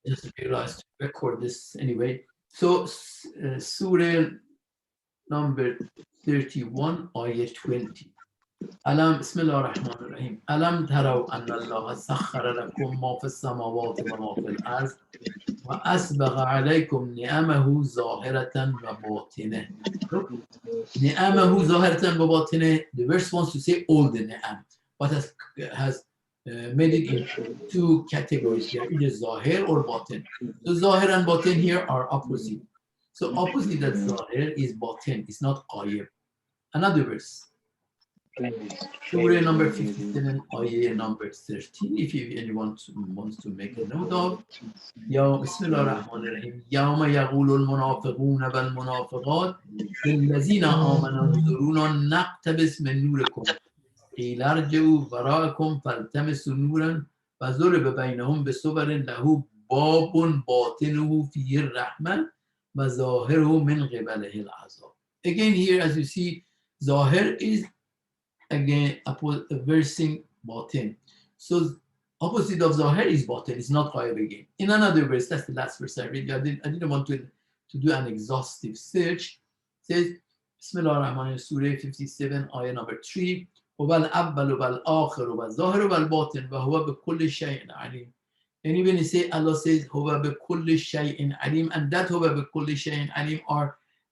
just realized to record this anyway. So, Surah number 31, ayah 20. ألم بسم الله الرحمن الرحيم ألم تروا أن الله سخر لكم ما في السماوات وما في الأرض وأسبغ عليكم نعمه ظاهرة وباطنة. Look, نعمه ظاهرة وباطنة. The verse wants to say all the ni'am, but has made it in two categories here, either zahir or batin. So zahir and batin here are opposite. So opposite that zahir is batin, it's not qayyib. Another verse. Surah number 57, ayah number 13. If anyone wants to make a note of. بسم الله الرحمن الرحيم يوم يقول المنافقون والمنافقات للذين آمنوا انظرونا نقتبس من نوركم قيل ارجعوا وراءكم فالتمسوا نورا فضرب بينهم بسور له باب باطنه فيه الرحمة وظاهره من قبله العذاب. Again here, as you see, Zahir is again versing batin. So opposite of Zahir is batin. It's not Qayyab again. In another verse, that's the last verse I read. I didn't want to do an exhaustive search. It says, Bismillah ar-Rahman ar-Rahim, Surah 57, ayah number 3. هو الأول والآخر والظاهر والباطن وهو بكل شيء عليم. And even you say, Allah says, هو بكل شيء عليم, and that هو بكل شيء عليم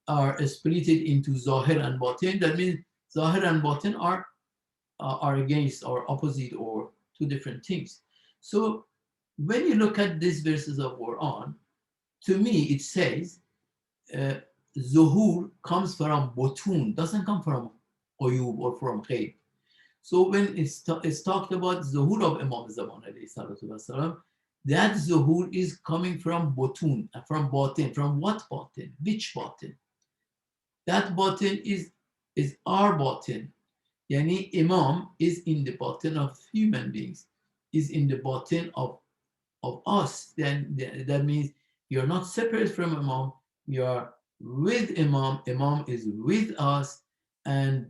are splitted into Zahir and Batin. That means Zahir and Batin are against or opposite or two different things. So when you look at these verses of Quran, to me it says Zohoor comes from Botun, doesn't come from Oyub or from Khayb. So when it's talked about Zohoor of Imam Zaman, that Zohoor is coming from Botun, from Batin. From what Batin? Which Batin? That Batin is our Batin. Yani Imam is in the batin of human beings, is in the batin of us. Then that means you're not separate from Imam, you are with Imam, Imam is with us, and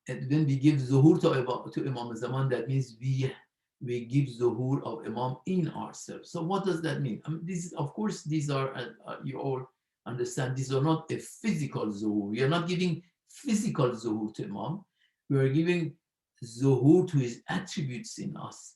when we give Zuhur to Imam Zaman, that means we give Zuhur of Imam in ourselves. So what does that mean? I mean, this is, of course, these are, you all understand, these are not a physical Zuhur. We are not giving physical Zuhur to Imam. We are giving Zuhur to his attributes in us.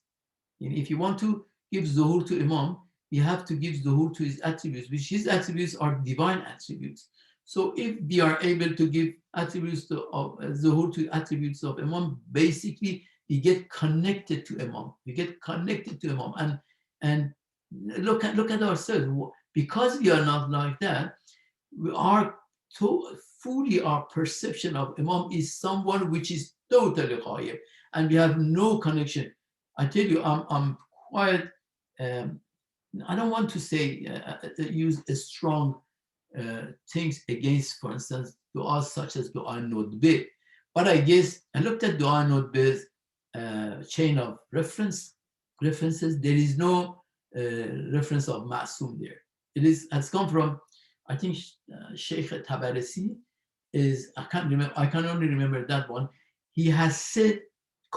And if you want to give Zuhur to Imam, you have to give Zuhur to his attributes, which his attributes are divine attributes. So if we are able to give attributes Zuhur to attributes of Imam, basically we get connected to Imam. We get connected to Imam. And look at ourselves. Because we are not like that, we are fully, our perception of Imam is someone which is totally Qayyib, and we have no connection. I tell you, I'm quite, I don't want to say, use a strong things against, for instance, du'as such as Du'a Nudbi. But I guess, I looked at Du'a Nudbi's chain of references. There is no reference of Ma'soom there. Has come from, I think, Sheikh Tabarisi is, I can only remember that one. He has said,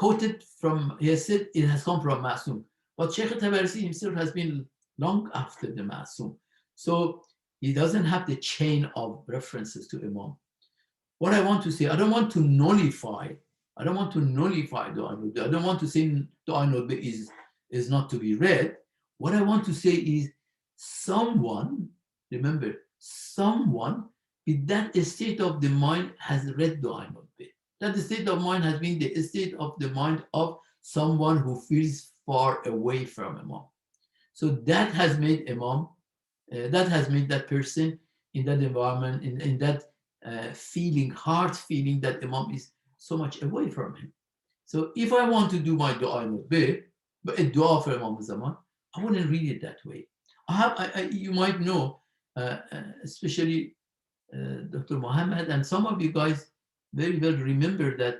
he has said it has come from Ma'soom. But Sheikh Tabarisi himself has been long after the Ma'soom. So he doesn't have the chain of references to Imam. What I want to say, I don't want to nullify Du'a Nudbi. I don't want to say Du'a Nudbi is not to be read. What I want to say is someone, remember, someone with that state of the mind has read Du'a Nudbi. That state of mind has been the state of the mind of someone who feels far away from Imam. So that has made Imam, that has made that person in that environment, in that heart feeling that Imam is so much away from him. So if I want to do my Du'a Nudbi, but a Du'a for Imam Zaman, I wouldn't read it that way. You might know, especially Dr. Mohammed, and some of you guys very well remember that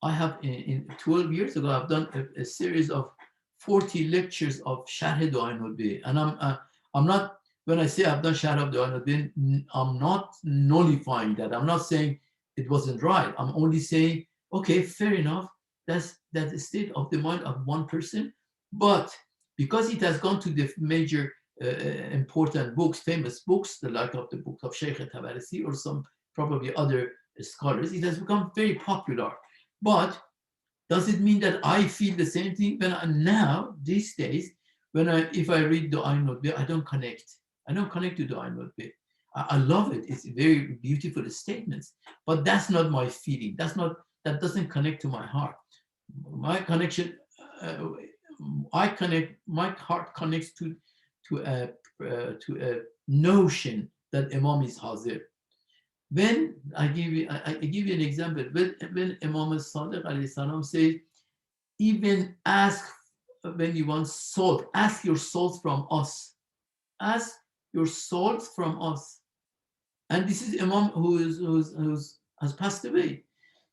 I have, in 12 years ago, I've done a series of 40 lectures of Sharh Du'a Nudbi. And I'm not, when I say I've done Sharh of Du'a Nudbi, I'm not nullifying that. I'm not saying it wasn't right. I'm only saying, okay, fair enough. That's the state of the mind of one person. But because it has gone to the major important books, famous books, the like of the book of Sheikh Tabarisi or some probably other scholars, it has become very popular. But does it mean that I feel the same thing when now these days when if I read the Ain Nutbe, I don't connect. I don't connect to the Ain Nutbe. I love it. It's very beautiful statements, but that's not my feeling. That doesn't connect to my heart. My connection, uh, I connect. My heart connects to a notion that Imam is Hazir. When I give you an example. When Imam Sadiq alayhi salam says, even ask when you want salt, ask your salt from us. Ask your salt from us. And this is Imam who's has passed away.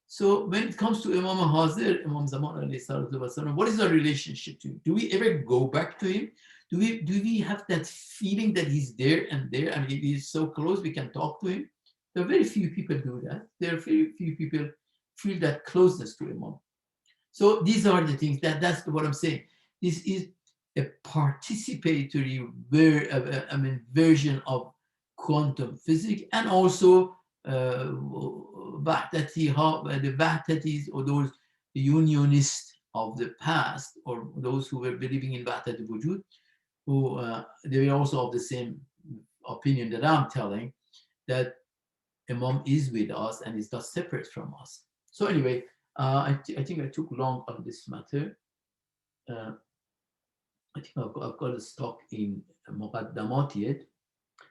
So when it comes to Imam Hazir, Imam Zaman, what is our relationship to him? Do we ever go back to him? Do we have that feeling that he's there and he's so close we can talk to him? There are very few people do that. There are very few people feel that closeness to Imam. So these are the things that's what I'm saying. This is a participatory version of quantum physics, and also the Wahdatis, or those unionists of the past, or those who were believing in Wahdat al-Wujud, who they were also of the same opinion that I'm telling, that Imam is with us and is not separate from us. So anyway, I think I took long on this matter. Uh, I think I've got to stop in Muqaddamat yet.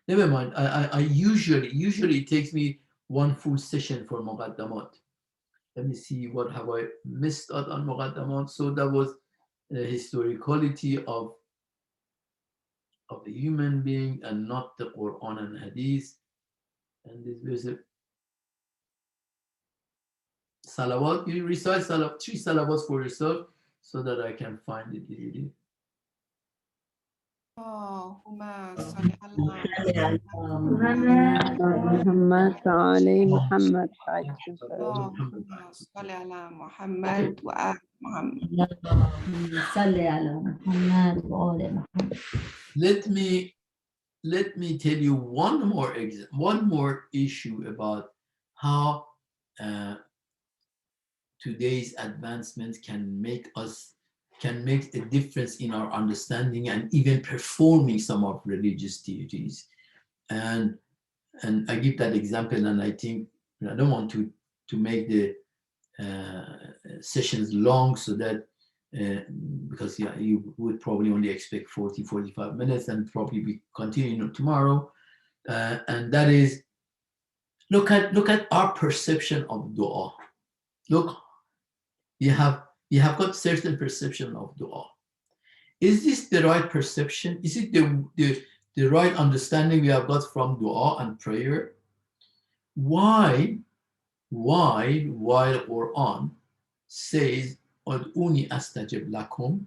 Never mind. I usually it takes me one full session for Muqaddamat. Let me see what have I missed out on Muqaddamat. So that was the historicality of the human being and not the Quran and Hadith. And this was a salawat. You recite three salawats for yourself so that I can find it easily. اللهم صل على محمد وعلي محمد اللهم صل على محمد وآل محمد. صل على محمد وآل محمد. Let me tell you one more issue about how today's advancements can make a difference in our understanding and even performing some of religious duties. And I give that example, and I think I don't want to make the sessions long, so that because you would probably only expect 40-45 minutes, and probably be continuing tomorrow. And that is, look at our perception of dua. Look, you have got certain perception of dua. Is this the right perception? Is it the right understanding we have got from dua and prayer? Why while Quran says Ud'uni astajib lakum,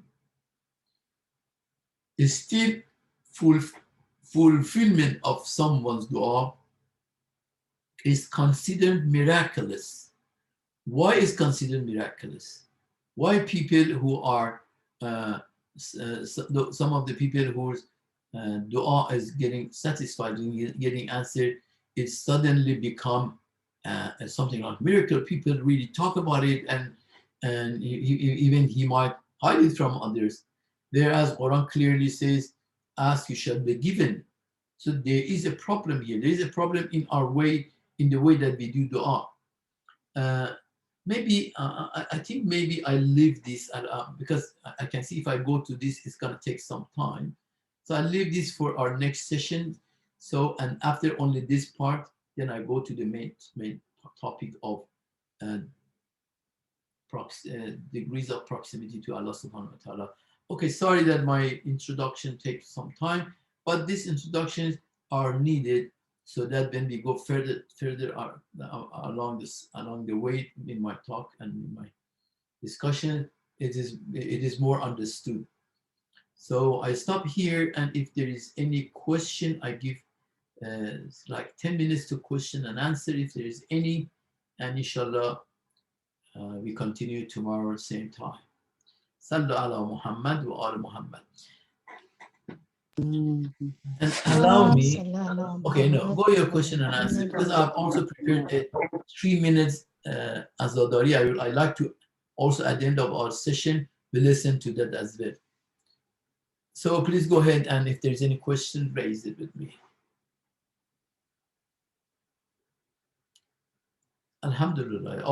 is still fulfillment of someone's dua is considered miraculous? Why is considered miraculous? Why people who are some of the people whose dua is getting satisfied, getting answered, it suddenly become something like miracle. People really talk about it, and even he might hide it from others. Whereas Quran clearly says, "Ask, you shall be given." So there is a problem here. There is a problem in the way that we do dua. Maybe I think maybe I leave this because I can see if I go to this, it's gonna take some time. So I leave this for our next session. So, and after only this part, then I go to the main topic of degrees of proximity to Allah subhanahu wa ta'ala. Okay, sorry that my introduction takes some time, but these introductions are needed so that when we go further along the way in my talk and in my discussion, it is more understood. So I stop here, and if there is any question, I give like 10 minutes to question and answer if there is any, and inshallah we continue tomorrow same time. Sallu ala Muhammad wa ala Muhammad. And allow me, okay, no, go your question and answer, because I've also prepared a 3 minutes Azadari. I like to also at the end of our session, we listen to that as well. So please go ahead, and if there's any question, raise it with me. Alhamdulillah,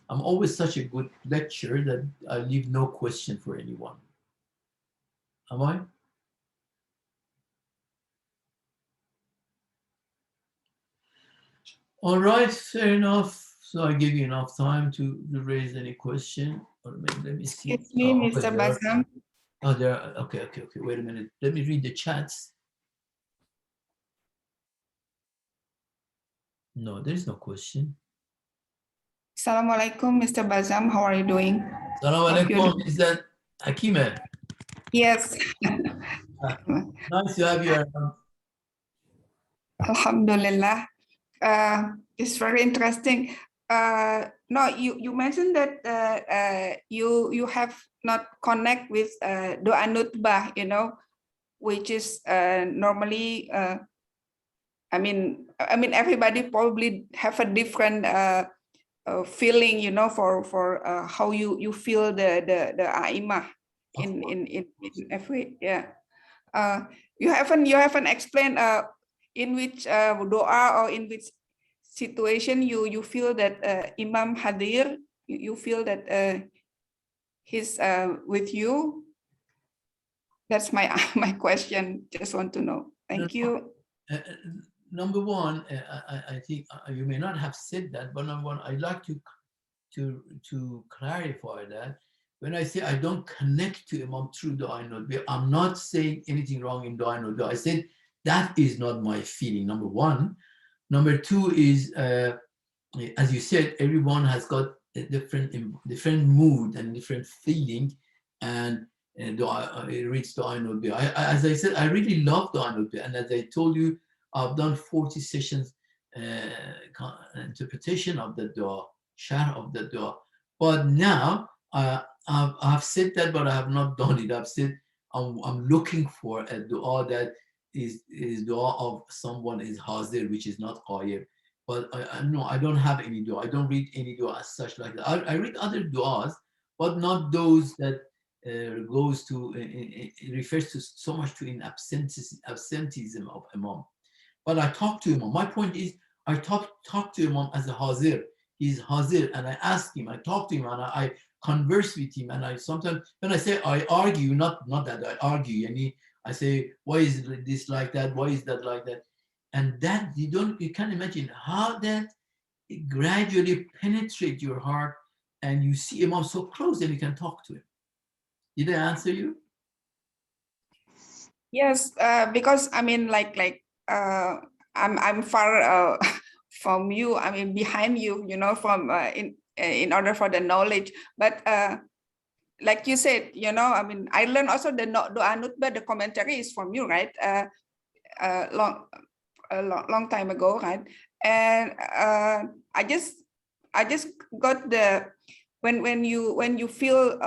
I'm always such a good lecturer that I leave no question for anyone. Am I? All right, fair enough. So I give you enough time to raise any question. Or maybe, let me see. Excuse me, Mr. Bazam. Oh, there are, okay. Wait a minute. Let me read the chats. No, there's no question. Assalamualaikum, Mr. Bazam. How are you doing? Assalamualaikum. Is that Hakime? Yes. Nice to have you around. Alhamdulillah. It's very interesting. No, you mentioned that you have not connect with doa nutbah, which is normally. I mean, everybody probably have a different feeling, for how you feel the aimah in every, yeah. You haven't explained in which doa or in which situation you feel that Imam Hadir, you feel that he's with you. That's my question. Just want to know. Thank you. Number one, I think you may not have said that, but number one, I'd like to clarify that. When I say I don't connect to Imam through Dua Nutbah, I'm not saying anything wrong in Dua Nutbah. I said that is not my feeling, number one. Number two is, as you said, everyone has got a different mood and different feeling, and it reads Dua Nutbah. As I said, I really love Dua Nutbah, and as I told you, I've done 40 sessions interpretation of the dua, sharh of the dua. But now I've said that, but I have not done it. I've said I'm looking for a dua that is dua of someone is hazir, which is not qayyib. But I don't have any dua. I don't read any dua as such like that. I read other duas, but not those that goes to it refers to so much to in absenteeism of Imam. But I talk to Imam. My point is, I talk to Imam as a hazir. He's hazir, and I ask him. I talk to him, and I converse with him. And I sometimes, when I say I argue, not that I argue. I say, why is this like that? Why is that like that? And that you can't imagine how that gradually penetrates your heart, and you see Imam so close that you can talk to him. Did I answer you? Yes, because I mean, I'm far from you. I mean, behind you, from in order for the knowledge. But like you said, I mean, I learned also the doa nutbah. The commentary is from you, right? A long time ago, right? And I just got the when you feel.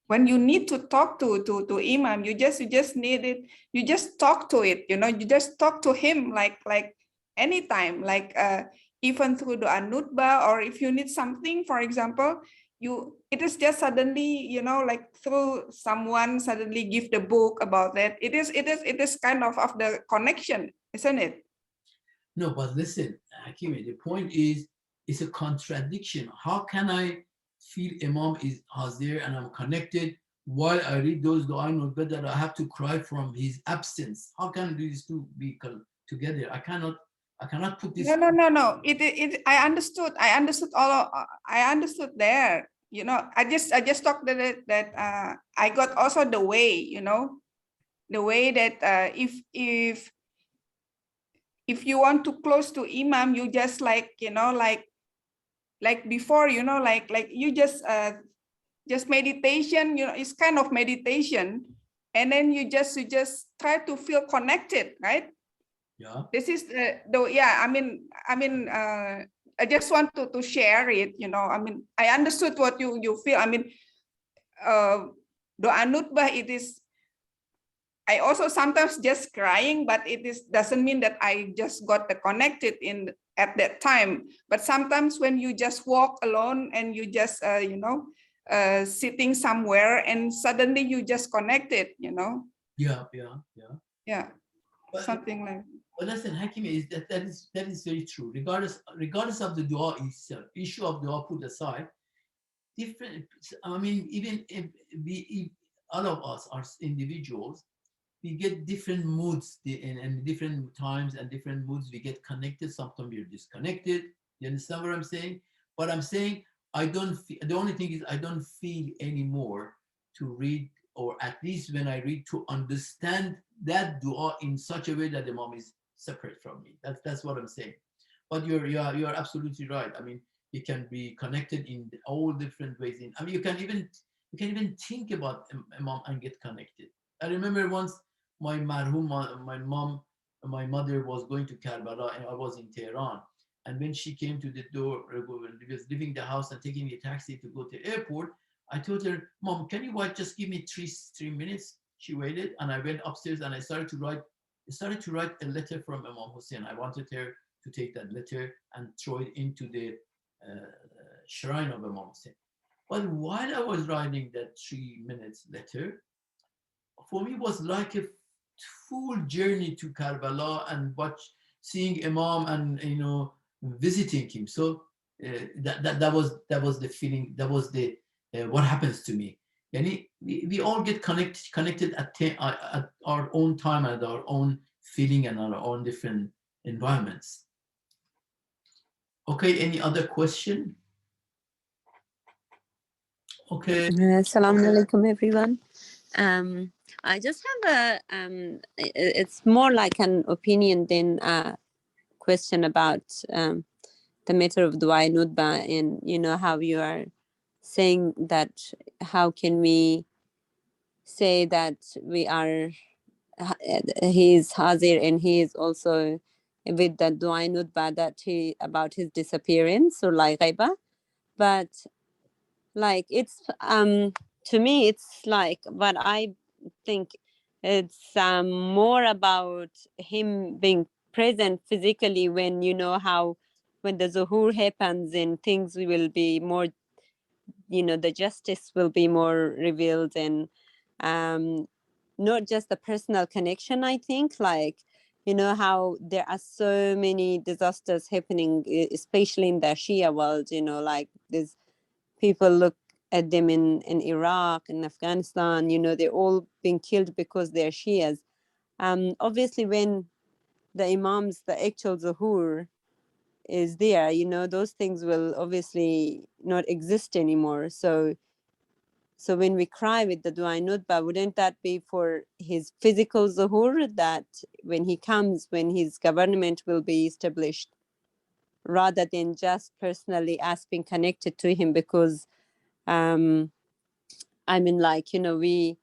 When you need to talk to Imam, you just need it. You just talk to it. You just talk to him like anytime, like even through the nutbah, or if you need something, for example, it is just suddenly, like through someone suddenly give the book about that. It is kind of the connection, isn't it? No, but listen, Hakimi, the point is, it's a contradiction. How can I feel Imam is hazir and I'm connected while I read those dua nutbah that I have to cry from his absence? How can these two be together? I cannot put this. No. I understood I understood there. I just talked that I got also the way, the way that if you want to close to Imam, you just like before, like you just meditation, it's kind of meditation, and then you just try to feel connected, right? Yeah. This is I mean I just want to share it, I mean, I understood what you feel. I mean, doa nutbah, it is, I also sometimes just crying, but it is doesn't mean that I just got connected in at that time. But sometimes when you just walk alone and you just sitting somewhere and suddenly you just connected, Yeah. yeah, But, something like. but listen, Hakimi, is that is very true. Regardless of the dua itself, issue of dua put aside, different. I mean, even if all of us are individuals, we get different moods and different times and different moods. We get connected. Sometimes we're disconnected. You understand what I'm saying? But I'm saying I don't feel, the only thing is I don't feel anymore to read, or at least when I read, to understand that dua in such a way that the mom is separate from me. That's what I'm saying. But you're absolutely right. I mean, you can be connected in all different ways. I mean, you can even think about a mom and get connected. I remember once my marhum, my mom, my mother was going to Karbala, and I was in Tehran. And when she came to the door, was leaving the house and taking a taxi to go to the airport, I told her, "Mom, can you just give me three minutes?" She waited, and I went upstairs and I started to write a letter from Imam Hussein. I wanted her to take that letter and throw it into the shrine of Imam Hussein. But while I was writing that 3 minutes letter, for me was like a full journey to Karbala and seeing Imam and visiting him. So that was the feeling. That was the what happens to me. And we all get connected at our own time, at our own feeling, and our own different environments. Okay, any other question? Okay. Assalamu alaikum, everyone. I just have it's more like an opinion than a question about the matter of Dua Nutba, and how you are saying that how can we say that we are he is Hazir and he is also with the Dua Nutba, that he about his disappearance or like Ghaiba. But like it's to me it's like, but I think it's more about him being present physically when how when the Zohoor happens and things will be more, the justice will be more revealed, and not just the personal connection. I think, like, how there are so many disasters happening, especially in the Shia world, like this people look at them in Iraq and Afghanistan, they're all being killed because they're Shias. Obviously, when the Imams, the actual Zohoor is there, those things will obviously not exist anymore. So when we cry with the Dua Nutba, wouldn't that be for his physical Zohoor, that when he comes, when his government will be established, rather than just personally us being connected to him? Because I mean, like, we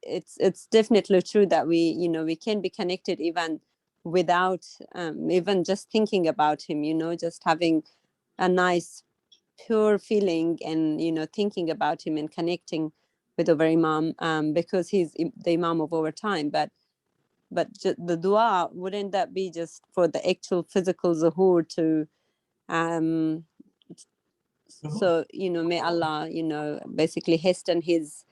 it's definitely true that we we can be connected even without even just thinking about him, just having a nice pure feeling and thinking about him and connecting with our Imam, because he's the Imam of our time. But the dua, wouldn't that be just for the actual physical Zuhur to so may Allah basically hasten his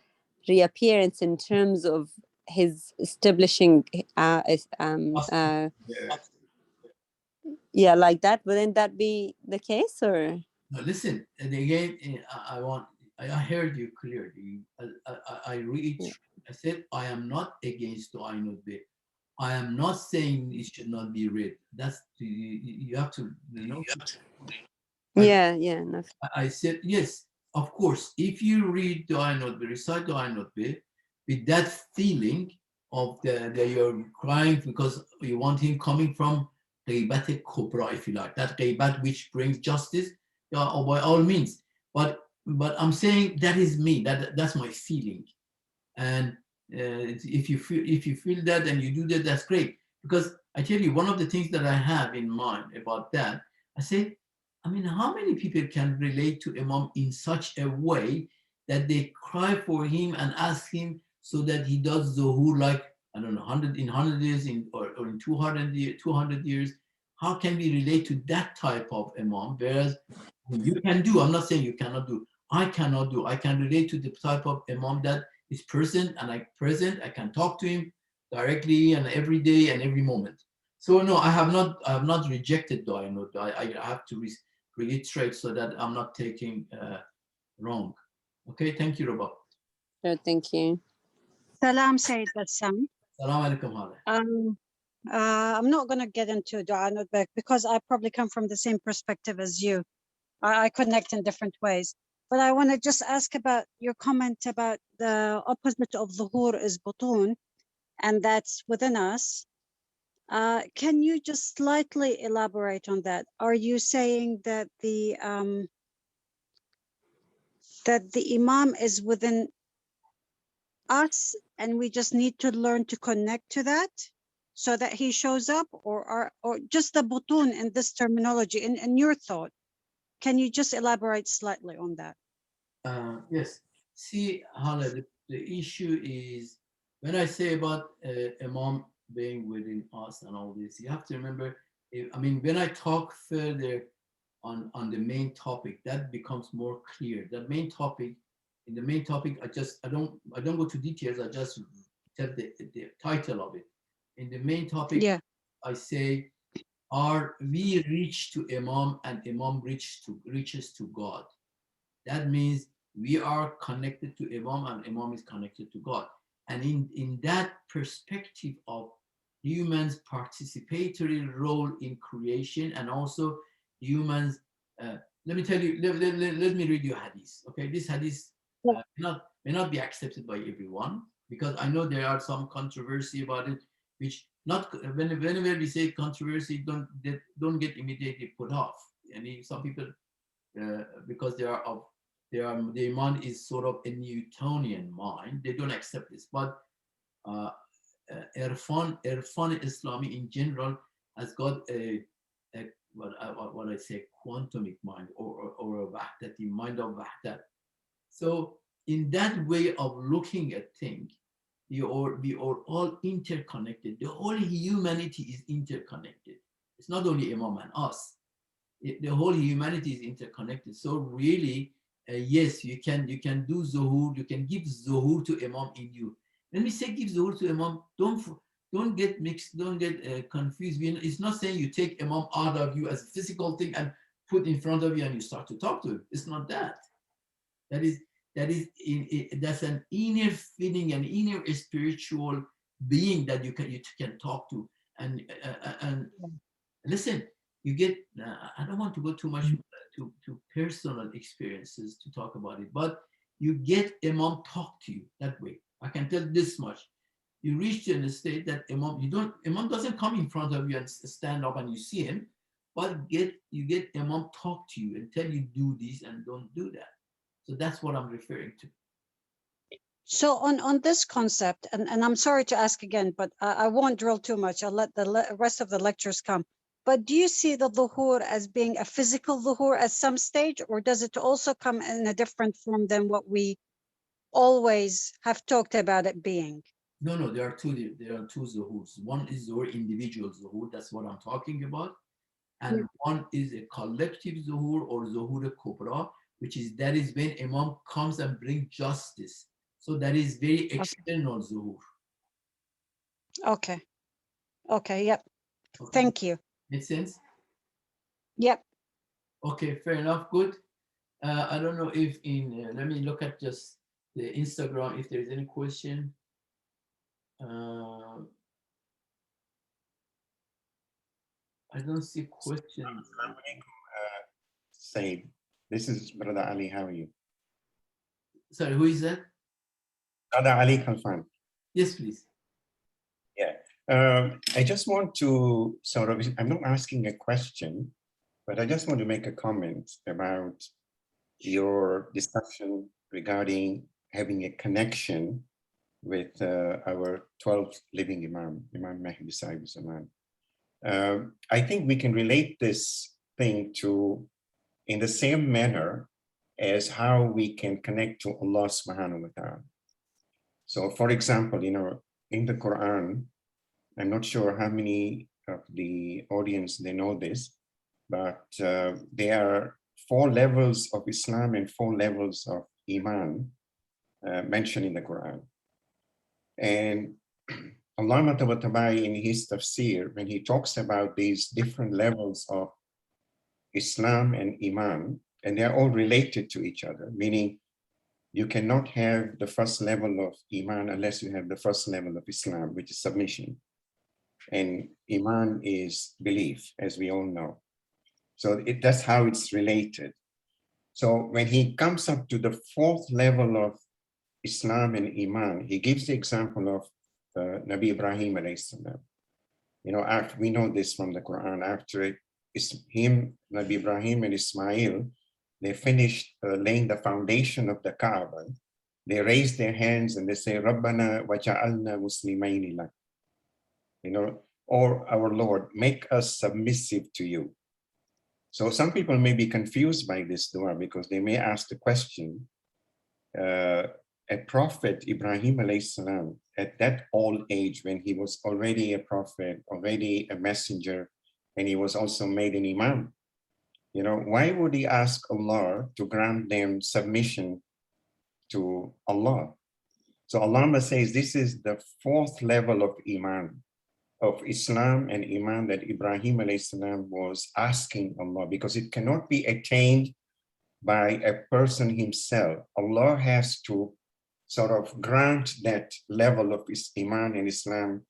reappearance in terms of his establishing yeah, like that? Wouldn't that be the case? Or Now listen, and again, I heard you clearly. I reach. I said I am not against the Ainul Bay. I am not saying it should not be read. That's you have to yeah, no. I said yes, of course. If you read the Ainul Bay, recite the Ainul Bay with that feeling of that you're crying because you want him coming from Ghaibat Kubra, if you like, that Ghaibat which brings justice, yeah, or by all means. But I'm saying that is me. That's my feeling. And if you feel that and you do that, that's great. Because I tell you, one of the things that I have in mind about that, I say I mean, how many people can relate to Imam in such a way that they cry for him and ask him so that he does Zohoor like, I don't know, 100 years or in 200 years? How can we relate to that type of Imam? Whereas you can do, I'm not saying you cannot do, I cannot do. I can relate to the type of Imam that is present and I can talk to him directly and every day and every moment. So no, I have not rejected Dua Nut. I have to reiterate so that I'm not taking wrong. Okay, thank you, Rabah. Sure, thank you. Salam, Sayyid Bassam. Salam alaikum, Hale. I'm not going to get into Dua Nutbek because I probably come from the same perspective as you. I connect in different ways. But I want to just ask about your comment about the opposite of Zohoor is Butun, and that's within us. Can you just slightly elaborate on that? Are you saying that the Imam is within us and we just need to learn to connect to that so that he shows up, or just the Butun in this terminology in your thought? Can you just elaborate slightly on that? Yes. See, Hala, the issue is when I say about Imam being within us and all this, you have to remember, I mean, when I talk further on the main topic, that becomes more clear. The main topic, in the main topic, I don't go to details, I just tell the title of it. In the main topic, Yeah. I say, are we reach to Imam and Imam reaches to God? That means we are connected to Imam and Imam is connected to God. And in that perspective of humans' participatory role in creation and also humans, let me tell you, let me read you a hadith. Okay, this hadith may not be accepted by everyone because I know there are some controversy about it, which not whenever we say controversy, don't get immediately put off. And some people because their mind is sort of a Newtonian mind. They don't accept this. But Irfan Islami in general has got what I say quantumic mind or a Wahdati mind of Wahdat. So in that way of looking at things, we are all interconnected. The whole humanity is interconnected. It's not only Imam and us. The whole humanity is interconnected. So really, yes, you can do Zohoor. You can give Zohoor to Imam in you. When we say give Zohoor to Imam, don't get mixed, don't get confused. It's not saying you take Imam out of you as a physical thing and put in front of you and you start to talk to him. It's not that. That's an inner feeling, an inner spiritual being that you can talk to. And listen, you get, I don't want to go too much to personal experiences to talk about it, but you get Imam talk to you that way. I can tell this much. You reach to a state that Imam doesn't come in front of you and stand up and you see him, but you get Imam talk to you and tell you do this and don't do that. So that's what I'm referring to. So on this concept, and I'm sorry to ask again, but I won't drill too much. I'll let the rest of the lectures come. But do you see the Zohoor as being a physical Zohoor at some stage, or does it also come in a different form than what we always have talked about it being? No, there are two Zohoors. One is Zohoor, individual Zohoor, that's what I'm talking about. And one is a collective Zohoor or Zohoor Kubra, which is when Imam comes and brings justice. So that is very external Zohoor. Okay, yep. Okay. Thank you. Make sense? Yep. Okay, fair enough, good. I don't know if let me look at just the Instagram, if there's any question. I don't see questions. Said, this is Brother Ali. How are you? Sorry, who is that? Brother Ali Khalfan. Yes, please. Yeah. I just want to sort of, I'm not asking a question, but I just want to make a comment about your discussion regarding having a connection with our 12th living Imam, Imam Mahdi Sahib Zaman. I think we can relate this thing to in the same manner as how we can connect to Allah subhanahu wa ta'ala. So for example, you know, in the Quran, I'm not sure how many of the audience they know this, but there are 4 levels of Islam and 4 levels of Iman mentioned in the Quran. And Allah Tabai in his tafsir, when he talks about these different levels of Islam and Iman, and they're all related to each other, meaning you cannot have the first level of Iman unless you have the first level of Islam, which is submission. And Iman is belief, as we all know. So that's how it's related. So when he comes up to the 4th level of Islam and Iman, he gives the example of Nabi Ibrahim alayhi salam. You know, after, we know this from the Quran, after Nabi Ibrahim and Ismail, they finished laying the foundation of the Kaaba. They raise their hands and they say, Rabbana waja'alna muslimayni lak. You know, or our Lord, make us submissive to you. So some people may be confused by this dua because they may ask the question, a prophet, Ibrahim alayhi salam, at that old age when he was already a prophet, already a messenger, and he was also made an imam, you know, why would he ask Allah to grant them submission to Allah? So Allah says this is the 4th level of Iman, of Islam and Iman that Ibrahim alayhi salam was asking Allah, because it cannot be attained by a person himself. Allah has to sort of grant that level of Iman and Islam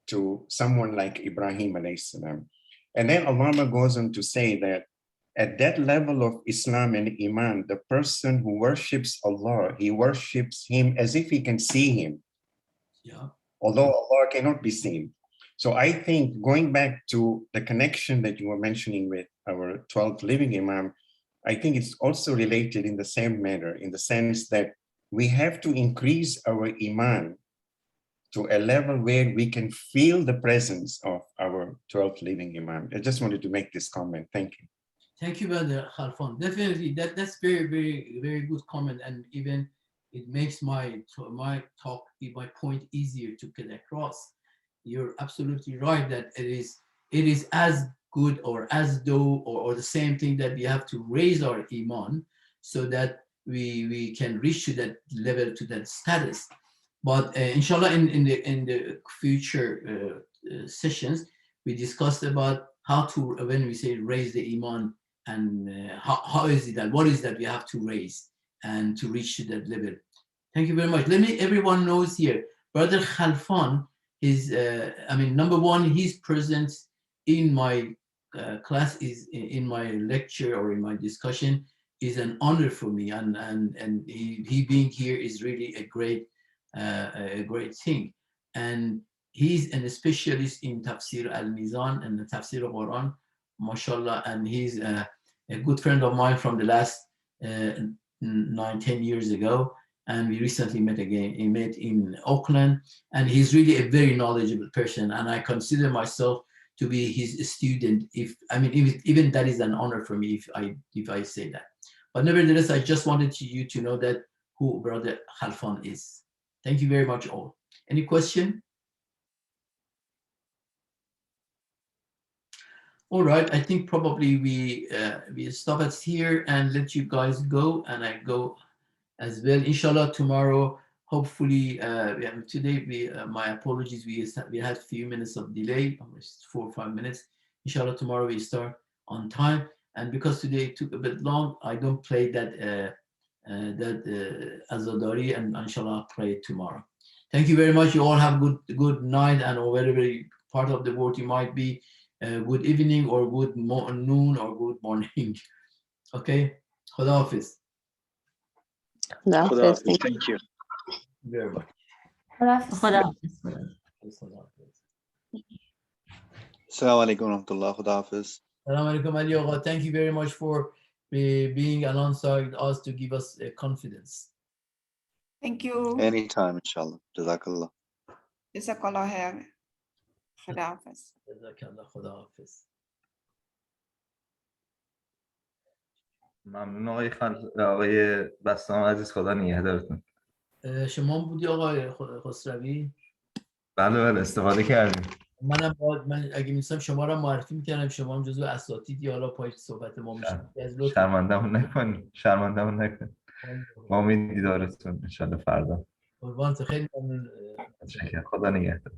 to someone like Ibrahim alayhi salam. And then Allah goes on to say that at that level of Islam and Iman, the person who worships Allah, he worships him as if he can see him. Yeah. Although Allah cannot be seen. So I think going back to the connection that you were mentioning with our 12th living Imam, I think it's also related in the same manner, in the sense that we have to increase our Iman to a level where we can feel the presence of our 12th living Imam. I just wanted to make this comment. Thank you. Thank you, Brother Khalfan. Definitely, that's very, very, very good comment, and even it makes my point easier to get across. You're absolutely right that it is as good or as though or the same thing that we have to raise our Iman so that we can reach to that level, to that status. But inshallah, in the future sessions, we discussed about how to, when we say raise the Iman, and how is it that, what is that we have to raise and to reach to that level. Thank you very much. Everyone knows here, Brother Khalfan is, number one, his presence in my class, is in my lecture or in my discussion, is an honor for me, and he being here is really a great thing. And he's a specialist in Tafsir al-Mizan and the Tafsir al-Quran, mashallah, and he's a good friend of mine from the last 9-10 years ago, and we recently met again. He met in Auckland, and he's really a very knowledgeable person, and I consider myself to be his student. Even that is an honor for me if I say that. But nevertheless, I just wanted you to know that who Brother Khalfan is. Thank you very much, all. Any question? All right, I think probably we stop it here and let you guys go, and I go as well. Inshallah, tomorrow, hopefully, today my apologies, we had a few minutes of delay, almost 4 or 5 minutes. Inshallah, tomorrow we start on time, and because today it took a bit long, I don't play that Azadari, and inshallah I'll play it tomorrow. Thank you very much. You all have good night, and wherever part of the world you might be. Good evening or good noon or good morning. Okay, Khuda Hafiz. Khuda Hafiz. Thank you. Very much. خدا Assalamu alaikum warahmatullah. Khuda Hafiz. Assalamu alaikum, Ali Agha. Thank you very much for being alongside us to give us confidence. Thank you. Anytime, inshallah. Jazakallah. Jazakallah khair. Khuda Hafiz. Jazakallah, Khuda Hafiz. ممنون آقای بسام عزیز، خدا نگهدارتون. شما بودی آقای خسروی؟ بله استفاده کردیم. من اگه می‌خواستم شما را معرفی می‌کردم، شما هم جزو اساتید یا حالا پای صحبت ما میشید. شرمنده‌مون نکنید. با امید دیدارتون ان شاءالله فردا. قربانت، خیلی ممنون. خدا نگهدار.